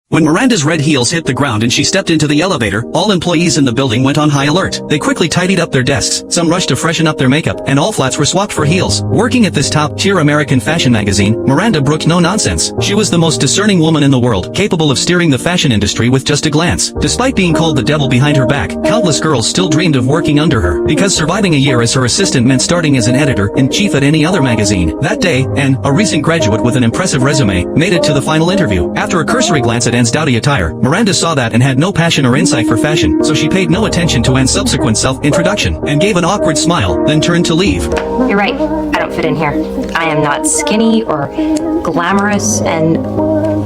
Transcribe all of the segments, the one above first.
When Miranda's red heels hit the ground and she stepped into the elevator, all employees in the building went on high alert. They quickly tidied up their desks, some rushed to freshen up their makeup, and all flats were swapped for heels. Working at this top-tier American fashion magazine, Miranda brooked no nonsense. She was the most discerning woman in the world, capable of steering the fashion industry with just a glance. Despite being called the devil behind her back, countless girls still dreamed of working under her, because surviving a year as her assistant meant starting as an editor-in-chief at any other magazine. That day, Anne, a recent graduate with an impressive resume, made it to the final interview. After a cursory glance at Anne's dowdy attire, Miranda saw that and had no passion or insight for fashion, so she paid no attention to Anne's subsequent self-introduction, and gave an awkward smile, then turned to leave. You're right, I don't fit in here. I am not skinny or glamorous, and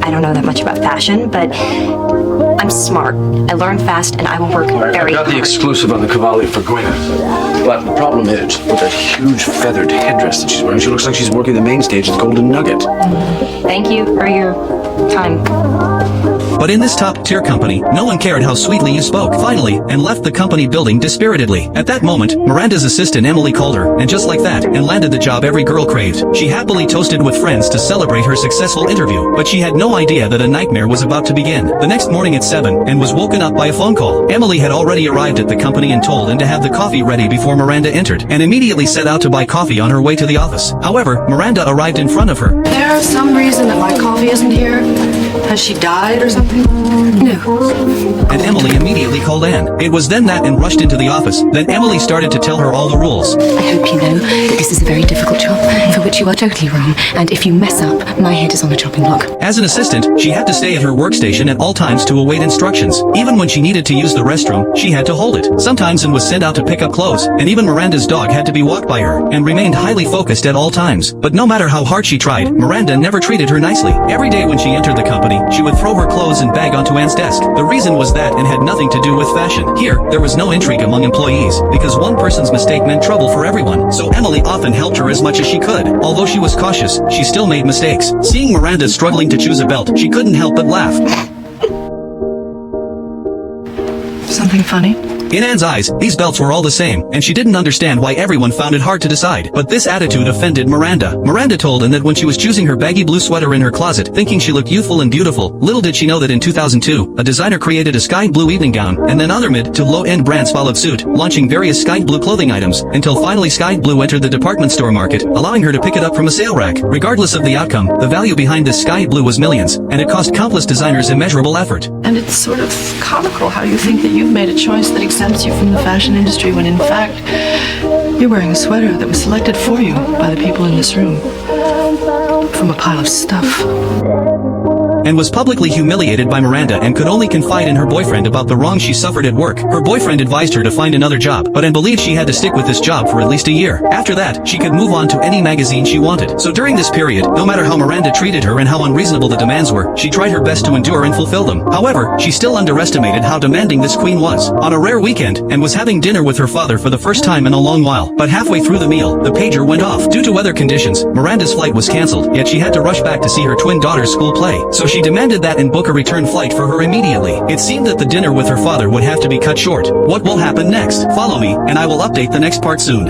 I don't know that much about fashion, but I'm smart. I learn fast, and I will work very hard. I got the exclusive on the Cavalli for Gwyneth. But the problem is, with that huge feathered headdress that she's wearing, she looks like she's working the main stage at Golden Nugget. Thank you for your time. But in this top-tier company, no one cared how sweetly you spoke. Finally, Anne left the company building dispiritedly. At that moment, Miranda's assistant Emily called her, and just like that, Anne landed the job every girl craved. She happily toasted with friends to celebrate her successful interview, but she had no idea that a nightmare was about to begin. The next morning at 7, Anne was woken up by a phone call. Emily had already arrived at the company and told Anne to have the coffee ready before Miranda entered, and immediately set out to buy coffee on her way to the office. However, Miranda arrived in front of her. There's some reason that my coffee isn't here? Has she died or something? No. And Emily immediately called Anne. It was then that Anne rushed into the office. Then Emily started to tell her all the rules. I hope you know that this is a very difficult job, for which you are totally wrong, and if you mess up, my head is on the chopping block. As an assistant, she had to stay at her workstation at all times to await instructions. Even when she needed to use the restroom, she had to hold it. Sometimes Anne was sent out to pick up clothes, and even Miranda's dog had to be walked by her, and remained highly focused at all times. But no matter how hard she tried, Miranda never treated her nicely. Every day when she entered the company, she would throw her clothes and bag onto Anne's desk. The reason was that and had nothing to do with fashion. Here, there was no intrigue among employees, because one person's mistake meant trouble for everyone, so Emily often helped her as much as she could. Although she was cautious, she still made mistakes. Seeing Miranda struggling to choose a belt, she couldn't help but laugh. Something funny? In Anne's eyes, these belts were all the same, and she didn't understand why everyone found it hard to decide. But this attitude offended Miranda. Miranda told Anne that when she was choosing her baggy blue sweater in her closet, thinking she looked youthful and beautiful, little did she know that in 2002, a designer created a sky blue evening gown, and then other mid to low-end brands followed suit, launching various sky blue clothing items, until finally sky blue entered the department store market, allowing her to pick it up from a sale rack. Regardless of the outcome, the value behind this sky blue was millions, and it cost countless designers immeasurable effort. And it's sort of comical how you think that you've made a choice that exempts you from the fashion industry when in fact you're wearing a sweater that was selected for you by the people in this room from a pile of stuff. And was publicly humiliated by Miranda and could only confide in her boyfriend about the wrong she suffered at work. Her boyfriend advised her to find another job, but Anne believed she had to stick with this job for at least a year. After that, she could move on to any magazine she wanted. So during this period, no matter how Miranda treated her and how unreasonable the demands were, she tried her best to endure and fulfill them. However, she still underestimated how demanding this queen was. On a rare weekend, Anne was having dinner with her father for the first time in a long while, but halfway through the meal, the pager went off. Due to weather conditions, Miranda's flight was cancelled, yet she had to rush back to see her twin daughter's school play. So she demanded that Anne book a return flight for her immediately. It seemed that the dinner with her father would have to be cut short. What will happen next? Follow me, and I will update the next part soon.